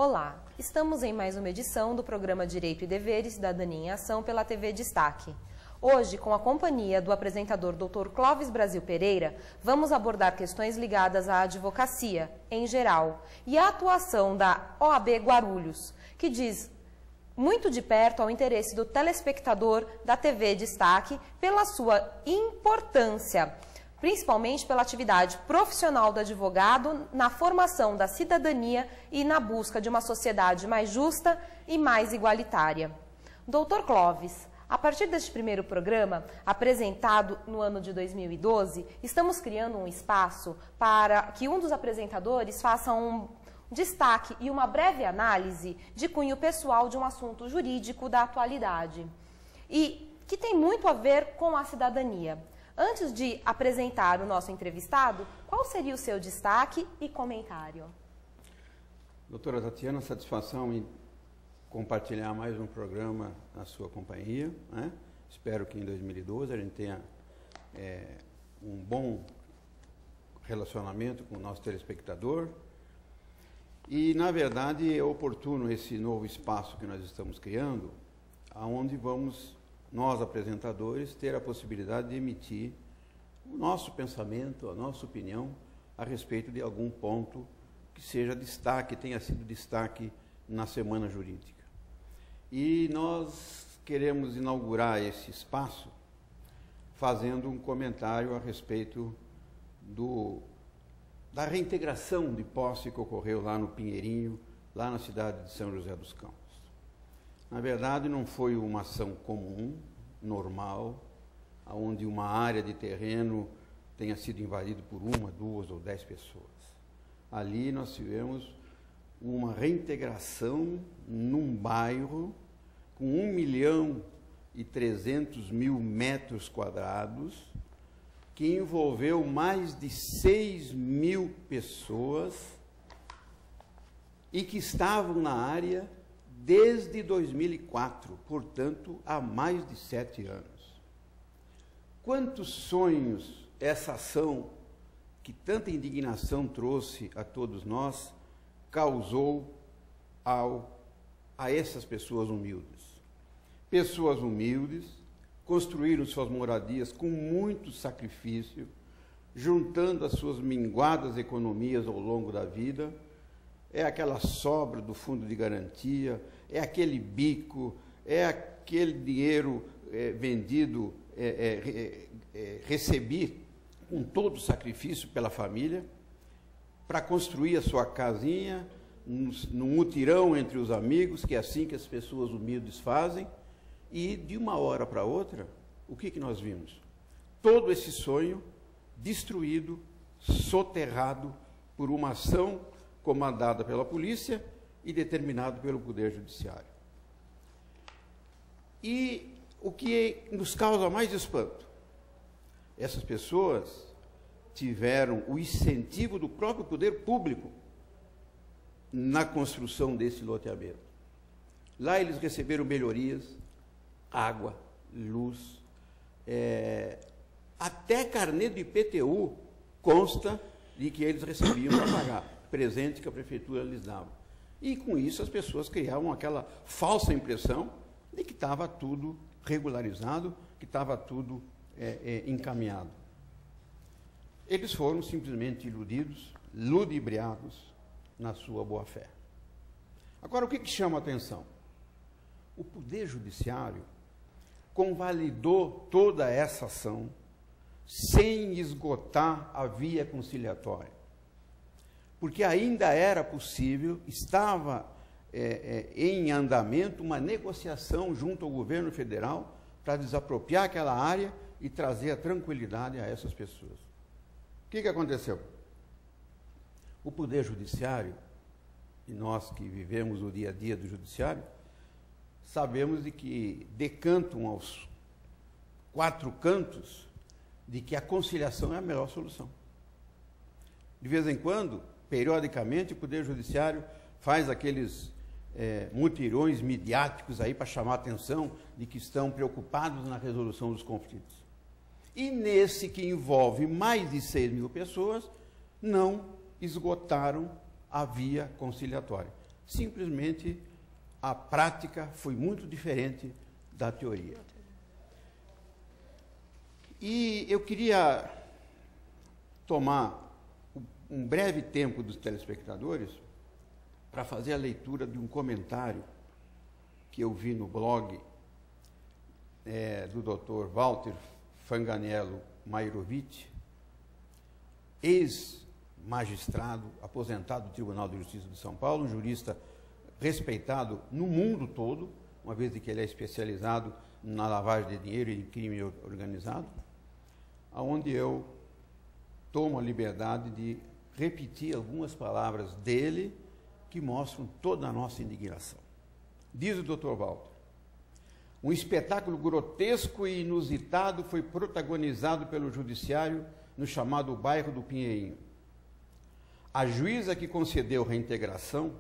Olá, estamos em mais uma edição do programa Direito e Deveres, Cidadania em Ação pela TV Destaque. Hoje, com a companhia do apresentador Dr. Clóvis Brasil Pereira, vamos abordar questões ligadas à advocacia, em geral, e à atuação da OAB Guarulhos, que diz muito de perto ao interesse do telespectador da TV Destaque pela sua importância, principalmente pela atividade profissional do advogado na formação da cidadania e na busca de uma sociedade mais justa e mais igualitária. Doutor Clóvis, a partir deste primeiro programa, apresentado no ano de 2012, estamos criando um espaço para que um dos apresentadores faça um destaque e uma breve análise de cunho pessoal de um assunto jurídico da atualidade e que tem muito a ver com a cidadania. Antes de apresentar o nosso entrevistado, qual seria o seu destaque e comentário? Doutora Tatiana, satisfação em compartilhar mais um programa na sua companhia, né? Espero que em 2012 a gente tenha um bom relacionamento com o nosso telespectador. E, na verdade, é oportuno esse novo espaço que nós estamos criando, onde vamos, nós apresentadores, ter a possibilidade de emitir o nosso pensamento, a nossa opinião a respeito de algum ponto que seja destaque, tenha sido destaque na Semana Jurídica. E nós queremos inaugurar esse espaço fazendo um comentário a respeito da reintegração de posse que ocorreu lá no Pinheirinho, lá na cidade de São José dos Campos. Na verdade, não foi uma ação comum, normal, onde uma área de terreno tenha sido invadida por 1, 2 ou 10 pessoas. Ali nós tivemos uma reintegração num bairro com 1.300.000 metros quadrados, que envolveu mais de 6.000 pessoas e que estavam na área desde 2004, portanto, há mais de 7 anos. Quantos sonhos essa ação, que tanta indignação trouxe a todos nós, causou a essas pessoas humildes. Pessoas humildes construíram suas moradias com muito sacrifício, juntando as suas minguadas economias ao longo da vida. É aquela sobra do fundo de garantia, é aquele bico, é aquele dinheiro vendido, recebido com todo o sacrifício pela família, para construir a sua casinha, num mutirão entre os amigos, que é assim que as pessoas humildes fazem, e de uma hora para outra, o que nós vimos? Todo esse sonho destruído, soterrado por uma ação comandada pela polícia e determinado pelo Poder Judiciário. E o que nos causa mais espanto, essas pessoas tiveram o incentivo do próprio poder público na construção desse loteamento. Lá eles receberam melhorias, água, luz, até carnê do IPTU consta de que eles recebiam para pagar, presente que a prefeitura lhes dava. E com isso as pessoas criavam aquela falsa impressão de que estava tudo regularizado, que estava tudo encaminhado. Eles foram simplesmente iludidos, ludibriados na sua boa-fé. Agora, o que chama a atenção? O Poder Judiciário convalidou toda essa ação sem esgotar a via conciliatória, porque ainda era possível, estava em andamento uma negociação junto ao governo federal para desapropriar aquela área e trazer a tranquilidade a essas pessoas. O que aconteceu? O Poder Judiciário, e nós que vivemos o dia a dia do Judiciário, sabemos de que decantam aos 4 cantos de que a conciliação é a melhor solução. De vez em quando, periodicamente, o Poder Judiciário faz aqueles mutirões midiáticos aí para chamar a atenção de que estão preocupados na resolução dos conflitos. E nesse que envolve mais de 6.000 pessoas, não esgotaram a via conciliatória. Simplesmente a prática foi muito diferente da teoria. E eu queria tomar um breve tempo dos telespectadores para fazer a leitura de um comentário que eu vi no blog do Dr. Walter Fanganello Mairovitch, ex-magistrado, aposentado do Tribunal de Justiça de São Paulo, um jurista respeitado no mundo todo, uma vez que ele é especializado na lavagem de dinheiro e em crime organizado, onde eu tomo a liberdade de repetir algumas palavras dele que mostram toda a nossa indignação. Diz o Dr. Walter: um espetáculo grotesco e inusitado foi protagonizado pelo judiciário no chamado bairro do Pinheirinho. A juíza que concedeu reintegração,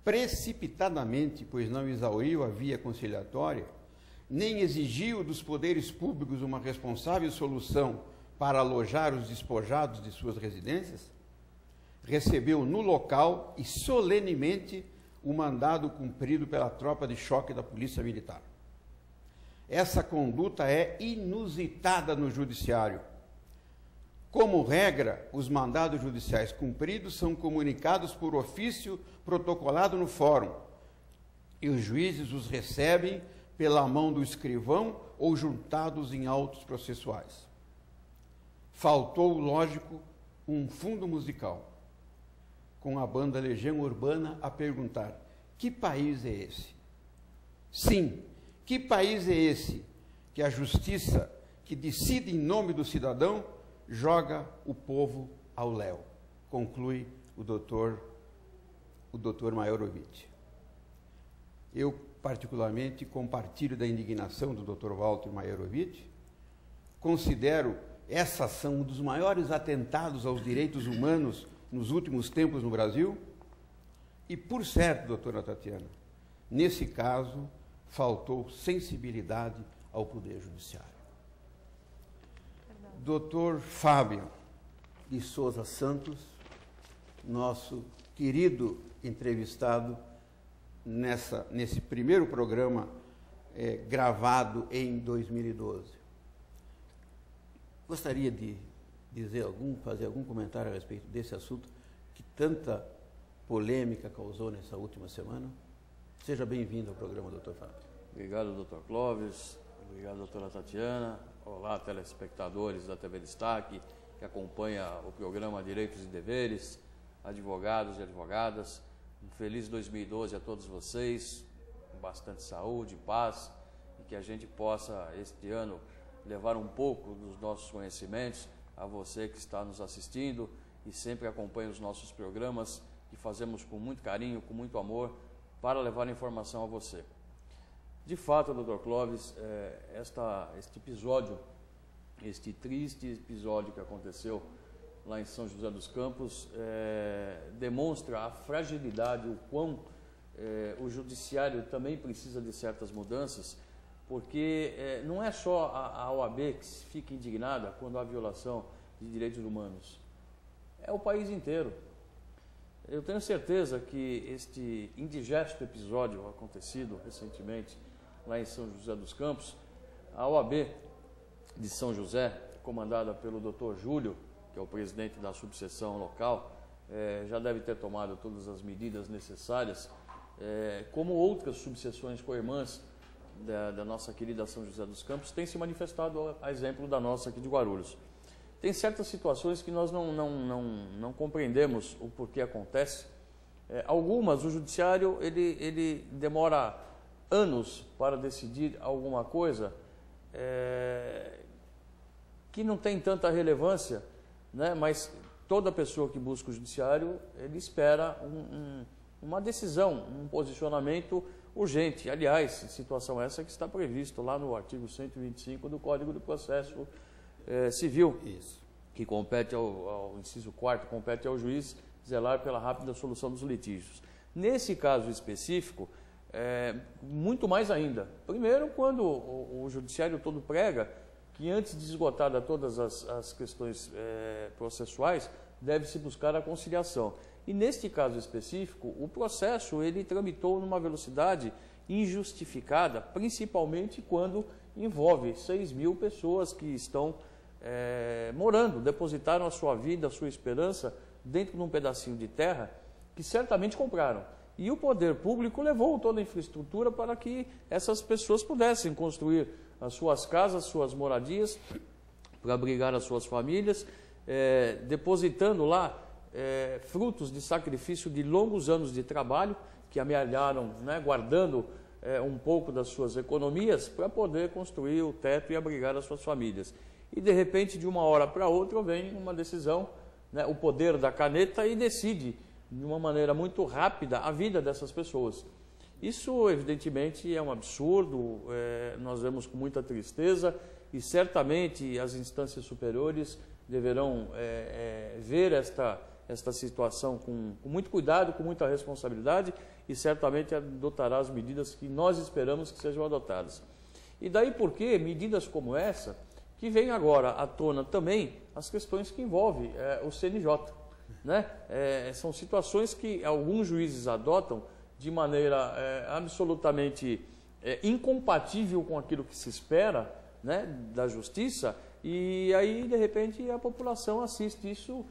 precipitadamente, pois não exauriu a via conciliatória, nem exigiu dos poderes públicos uma responsável solução para alojar os despojados de suas residências, recebeu no local e solenemente o mandado cumprido pela tropa de choque da Polícia Militar. Essa conduta é inusitada no judiciário. Como regra, os mandados judiciais cumpridos são comunicados por ofício protocolado no fórum, e os juízes os recebem pela mão do escrivão ou juntados em autos processuais. Faltou, lógico, um fundo musical, com a banda Legião Urbana a perguntar: que país é esse? Sim, que país é esse que a justiça, que decide em nome do cidadão, joga o povo ao léu? Conclui o doutor Mairovitch. Eu, particularmente, compartilho da indignação do Dr. Walter Mairovitch. Considero essa ação um dos maiores atentados aos direitos humanos nos últimos tempos no Brasil. E, por certo, doutora Tatiana, nesse caso, faltou sensibilidade ao Poder Judiciário. Doutor Fábio de Souza Santos, nosso querido entrevistado nesse primeiro programa gravado em 2012. Gostaria de fazer algum comentário a respeito desse assunto que tanta polêmica causou nessa última semana? Seja bem-vindo ao programa, doutor Fábio. Obrigado, doutor Clóvis. Obrigado, doutora Tatiana. Olá, telespectadores da TV Destaque, que acompanha o programa Direitos e Deveres, advogados e advogadas. Um feliz 2012 a todos vocês, com bastante saúde, paz, e que a gente possa, este ano, levar um pouco dos nossos conhecimentos a você que está nos assistindo e sempre acompanha os nossos programas, que fazemos com muito carinho, com muito amor, para levar informação a você. De fato, doutor Clóvis, este triste episódio que aconteceu lá em São José dos Campos, demonstra a fragilidade, o quão o judiciário também precisa de certas mudanças, porque não é só a OAB que fica indignada quando há violação de direitos humanos, é o país inteiro. Eu tenho certeza que este indigesto episódio acontecido recentemente lá em São José dos Campos, a OAB de São José, comandada pelo Dr. Júlio, que é o presidente da subseção local, já deve ter tomado todas as medidas necessárias, como outras subseções co-irmãs da nossa querida São José dos Campos, tem se manifestado a exemplo da nossa aqui de Guarulhos. Tem certas situações que nós não compreendemos o porquê acontece. Algumas, o judiciário, ele demora anos para decidir alguma coisa que não tem tanta relevância, né? Mas toda pessoa que busca o judiciário, ele espera uma decisão, um posicionamento urgente. Aliás, situação essa que está previsto lá no artigo 125 do Código do Processo Civil. Isso. Que compete ao inciso 4º, compete ao juiz zelar pela rápida solução dos litígios. Nesse caso específico, muito mais ainda. Primeiro, quando o judiciário todo prega que antes de esgotar todas as questões processuais, deve-se buscar a conciliação. E neste caso específico, o processo ele tramitou numa velocidade injustificada, principalmente quando envolve 6.000 pessoas que estão morando, depositaram a sua vida, a sua esperança dentro de um pedacinho de terra que certamente compraram. E o poder público levou toda a infraestrutura para que essas pessoas pudessem construir as suas casas, suas moradias, para abrigar as suas famílias, depositando lá frutos de sacrifício de longos anos de trabalho, que amealharam, né, guardando um pouco das suas economias para poder construir o teto e abrigar as suas famílias. E de repente, de uma hora para outra, vem uma decisão, né, o poder da caneta, e decide de uma maneira muito rápida a vida dessas pessoas. Isso, evidentemente, é um absurdo, nós vemos com muita tristeza, e certamente as instâncias superiores deverão ver esta situação com muito cuidado, com muita responsabilidade, e certamente adotará as medidas que nós esperamos que sejam adotadas. E daí porque medidas como essa, que vem agora à tona também as questões que envolvem o CNJ. Né? São situações que alguns juízes adotam de maneira absolutamente incompatível com aquilo que se espera, né, da justiça, e aí de repente a população assiste isso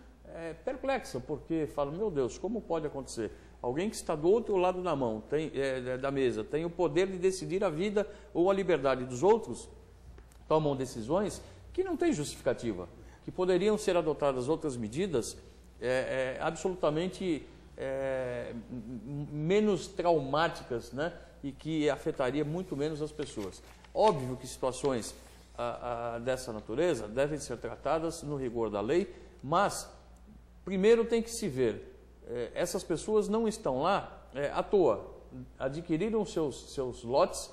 perplexa, porque fala, meu Deus, como pode acontecer? Alguém que está do outro lado da mesa tem o poder de decidir a vida ou a liberdade dos outros, tomam decisões que não têm justificativa, que poderiam ser adotadas outras medidas absolutamente menos traumáticas, né? E que afetaria muito menos as pessoas. Óbvio que situações dessa natureza devem ser tratadas no rigor da lei, mas primeiro tem que se ver, essas pessoas não estão lá à toa, adquiriram seus lotes.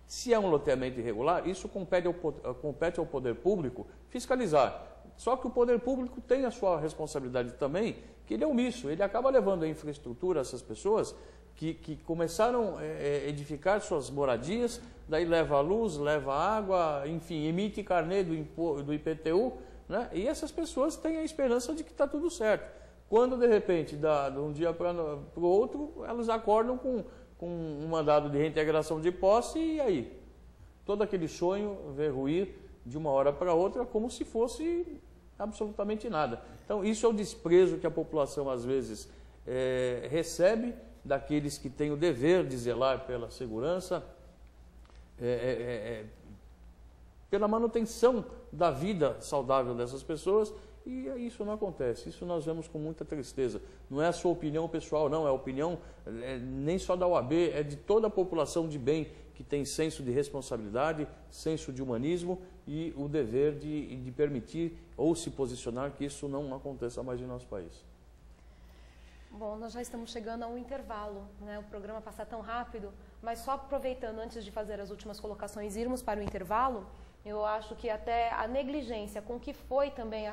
Se é um loteamento irregular, isso compete ao poder público fiscalizar. Só que o poder público tem a sua responsabilidade também, que ele é omisso, ele acaba levando a infraestrutura a essas pessoas que começaram a edificar suas moradias, daí leva a luz, leva a água, enfim, emite carnê do IPTU, né? E essas pessoas têm a esperança de que está tudo certo. Quando, de repente, de um dia para o outro, elas acordam com um mandado de reintegração de posse, e aí? Todo aquele sonho vê ruir de uma hora para outra como se fosse absolutamente nada. Então, isso é o desprezo que a população, às vezes, recebe daqueles que têm o dever de zelar pela segurança, pela manutenção da vida saudável dessas pessoas, e isso não acontece. Isso nós vemos com muita tristeza. Não é a sua opinião pessoal, não, é a opinião nem só da OAB, é de toda a população de bem que tem senso de responsabilidade, senso de humanismo e o dever de permitir ou se posicionar que isso não aconteça mais em nosso país. Bom, nós já estamos chegando a um intervalo, né? O programa passa tão rápido, mas só aproveitando antes de fazer as últimas colocações e irmos para o intervalo, eu acho que até a negligência com que foi também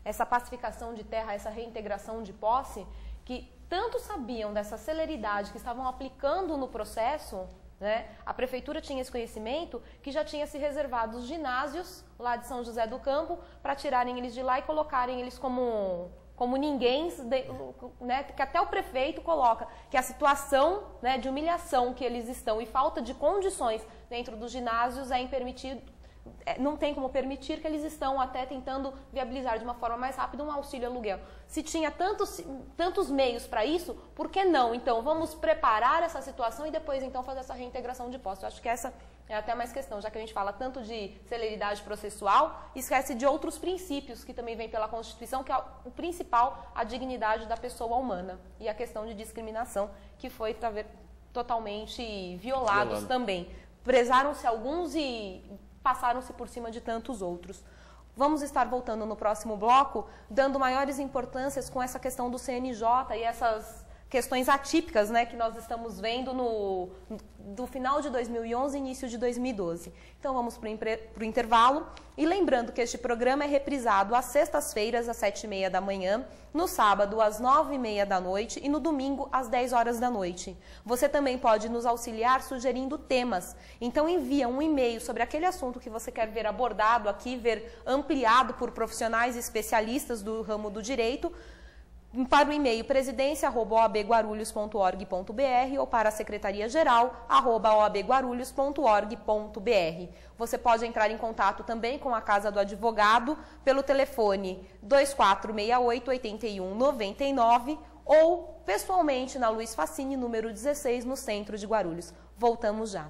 essa pacificação de terra, essa reintegração de posse, que tanto sabiam dessa celeridade que estavam aplicando no processo, né? A prefeitura tinha esse conhecimento que já tinha se reservado os ginásios lá de São José do Campo para tirarem eles de lá e colocarem eles como ninguém, né, que até o prefeito coloca que a situação, né, de humilhação que eles estão e falta de condições dentro dos ginásios não tem como permitir, que eles estão até tentando viabilizar de uma forma mais rápida um auxílio aluguel. Se tinha tantos meios para isso, por que não? Então, vamos preparar essa situação e depois, então, fazer essa reintegração de posse. Eu acho que essa é até mais questão, já que a gente fala tanto de celeridade processual, esquece de outros princípios que também vêm pela Constituição, que é o principal, a dignidade da pessoa humana e a questão de discriminação, que foi totalmente violados também. Prezaram-se alguns e passaram-se por cima de tantos outros. Vamos estar voltando no próximo bloco, dando maiores importâncias com essa questão do CNJ e essas questões atípicas, né, que nós estamos vendo do final de 2011 e início de 2012. Então vamos para o intervalo e lembrando que este programa é reprisado às sextas-feiras às 7h30 da manhã, no sábado às 9h30 da noite e no domingo às 10 horas da noite. Você também pode nos auxiliar sugerindo temas. Então envia um e-mail sobre aquele assunto que você quer ver abordado aqui, ver ampliado por profissionais e especialistas do ramo do direito, para o e-mail presidência@oabguarulhos.org.br ou para a secretaria-geral@oabguarulhos.org.br. Você pode entrar em contato também com a Casa do Advogado pelo telefone 2468-8199 ou pessoalmente na Luiz Facini, número 16, no centro de Guarulhos. Voltamos já.